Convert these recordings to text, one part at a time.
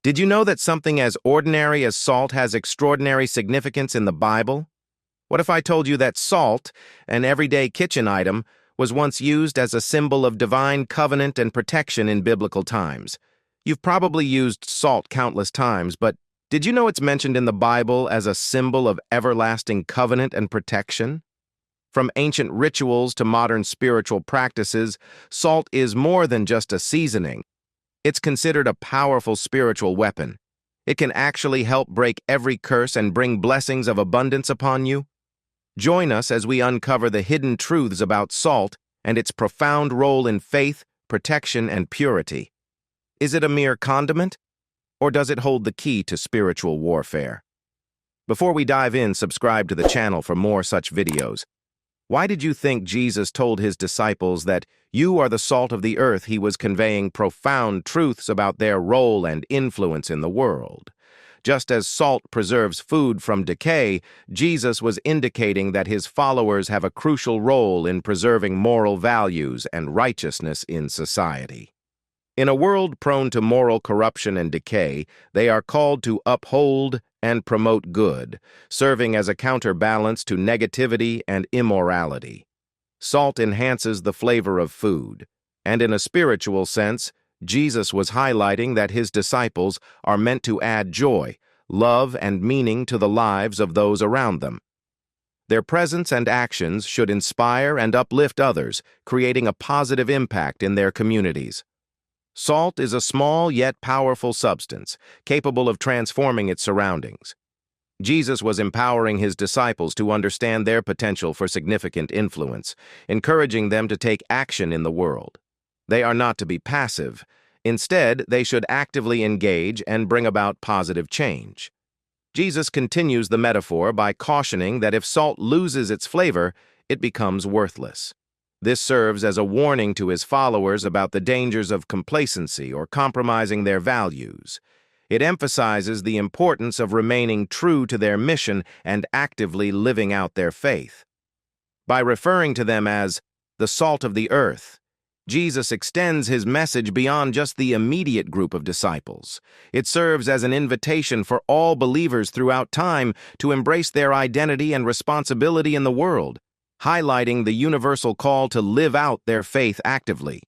Did you know that something as ordinary as salt has extraordinary significance in the Bible? What if I told you that salt, an everyday kitchen item, was once used as a symbol of divine covenant and protection in biblical times? You've probably used salt countless times, but did you know it's mentioned in the Bible as a symbol of everlasting covenant and protection? From ancient rituals to modern spiritual practices, salt is more than just a seasoning. It's considered a powerful spiritual weapon. It can actually help break every curse and bring blessings of abundance upon you. Join us as we uncover the hidden truths about salt and its profound role in faith, protection, and purity. Is it a mere condiment, or does it hold the key to spiritual warfare? Before we dive in, subscribe to the channel for more such videos. Why did you think Jesus told his disciples that you are the salt of the earth? He was conveying profound truths about their role and influence in the world. Just as salt preserves food from decay, Jesus was indicating that his followers have a crucial role in preserving moral values and righteousness in society. In a world prone to moral corruption and decay, they are called to uphold and promote good, serving as a counterbalance to negativity and immorality. Salt enhances the flavor of food, and in a spiritual sense, Jesus was highlighting that his disciples are meant to add joy, love, and meaning to the lives of those around them. Their presence and actions should inspire and uplift others, creating a positive impact in their communities. Salt is a small yet powerful substance, capable of transforming its surroundings. Jesus was empowering his disciples to understand their potential for significant influence, encouraging them to take action in the world. They are not to be passive. Instead, they should actively engage and bring about positive change. Jesus continues the metaphor by cautioning that if salt loses its flavor, it becomes worthless. This serves as a warning to his followers about the dangers of complacency or compromising their values. It emphasizes the importance of remaining true to their mission and actively living out their faith. By referring to them as the salt of the earth, Jesus extends his message beyond just the immediate group of disciples. It serves as an invitation for all believers throughout time to embrace their identity and responsibility in the world, highlighting the universal call to live out their faith actively.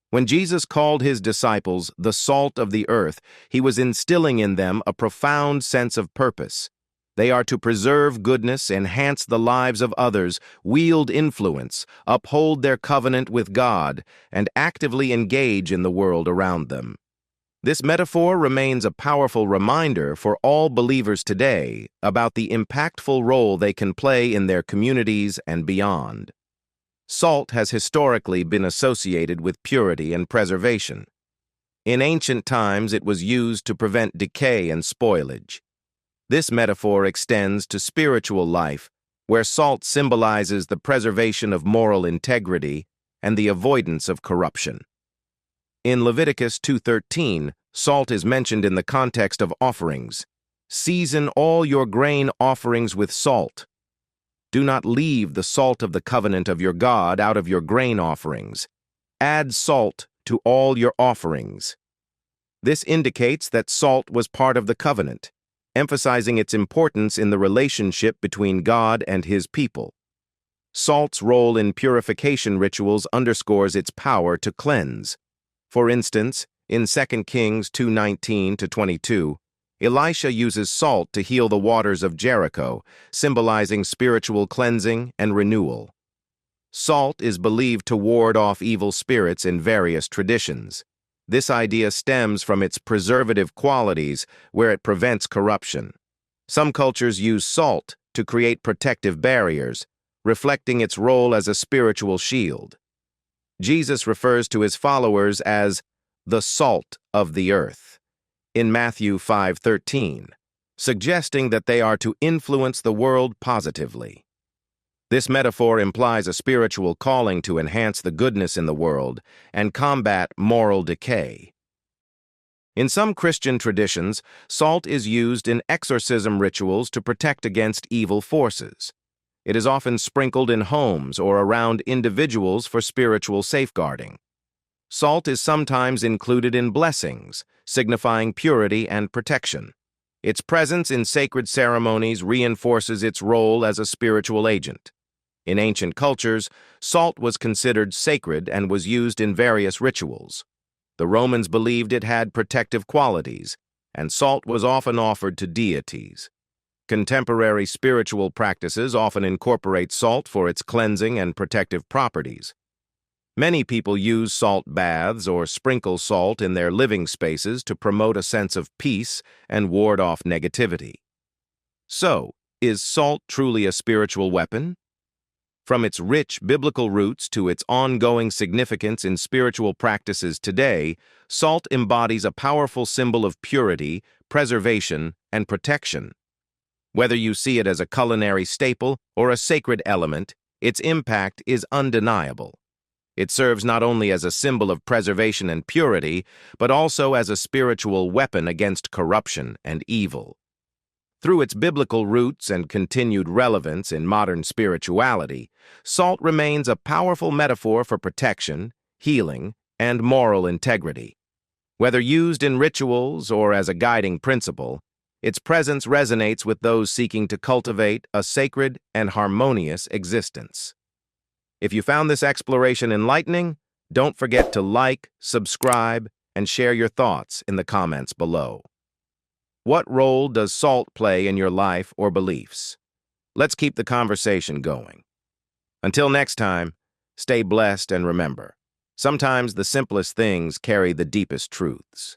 When Jesus called his disciples the salt of the earth, he was instilling in them a profound sense of purpose. They are to preserve goodness, enhance the lives of others, wield influence, uphold their covenant with God, and actively engage in the world around them. This metaphor remains a powerful reminder for all believers today about the impactful role they can play in their communities and beyond. Salt has historically been associated with purity and preservation. In ancient times, it was used to prevent decay and spoilage. This metaphor extends to spiritual life, where salt symbolizes the preservation of moral integrity and the avoidance of corruption. In Leviticus 2:13, salt is mentioned in the context of offerings. Season all your grain offerings with salt. Do not leave the salt of the covenant of your God out of your grain offerings. Add salt to all your offerings. This indicates that salt was part of the covenant, emphasizing its importance in the relationship between God and his people. Salt's role in purification rituals underscores its power to cleanse. For instance, in 2 Kings 2:19-22, Elisha uses salt to heal the waters of Jericho, symbolizing spiritual cleansing and renewal. Salt is believed to ward off evil spirits in various traditions. This idea stems from its preservative qualities, where it prevents corruption. Some cultures use salt to create protective barriers, reflecting its role as a spiritual shield. Jesus refers to his followers as the salt of the earth in Matthew 5:13, suggesting that they are to influence the world positively. This metaphor implies a spiritual calling to enhance the goodness in the world and combat moral decay. In some Christian traditions, salt is used in exorcism rituals to protect against evil forces. It is often sprinkled in homes or around individuals for spiritual safeguarding. Salt is sometimes included in blessings, signifying purity and protection. Its presence in sacred ceremonies reinforces its role as a spiritual agent. In ancient cultures, salt was considered sacred and was used in various rituals. The Romans believed it had protective qualities, and salt was often offered to deities. Contemporary spiritual practices often incorporate salt for its cleansing and protective properties. Many people use salt baths or sprinkle salt in their living spaces to promote a sense of peace and ward off negativity. So, is salt truly a spiritual weapon? From its rich biblical roots to its ongoing significance in spiritual practices today, salt embodies a powerful symbol of purity, preservation, and protection. Whether you see it as a culinary staple or a sacred element, its impact is undeniable. It serves not only as a symbol of preservation and purity, but also as a spiritual weapon against corruption and evil. Through its biblical roots and continued relevance in modern spirituality, salt remains a powerful metaphor for protection, healing, and moral integrity. Whether used in rituals or as a guiding principle, its presence resonates with those seeking to cultivate a sacred and harmonious existence. If you found this exploration enlightening, don't forget to like, subscribe, and share your thoughts in the comments below. What role does salt play in your life or beliefs? Let's keep the conversation going. Until next time, stay blessed and remember, sometimes the simplest things carry the deepest truths.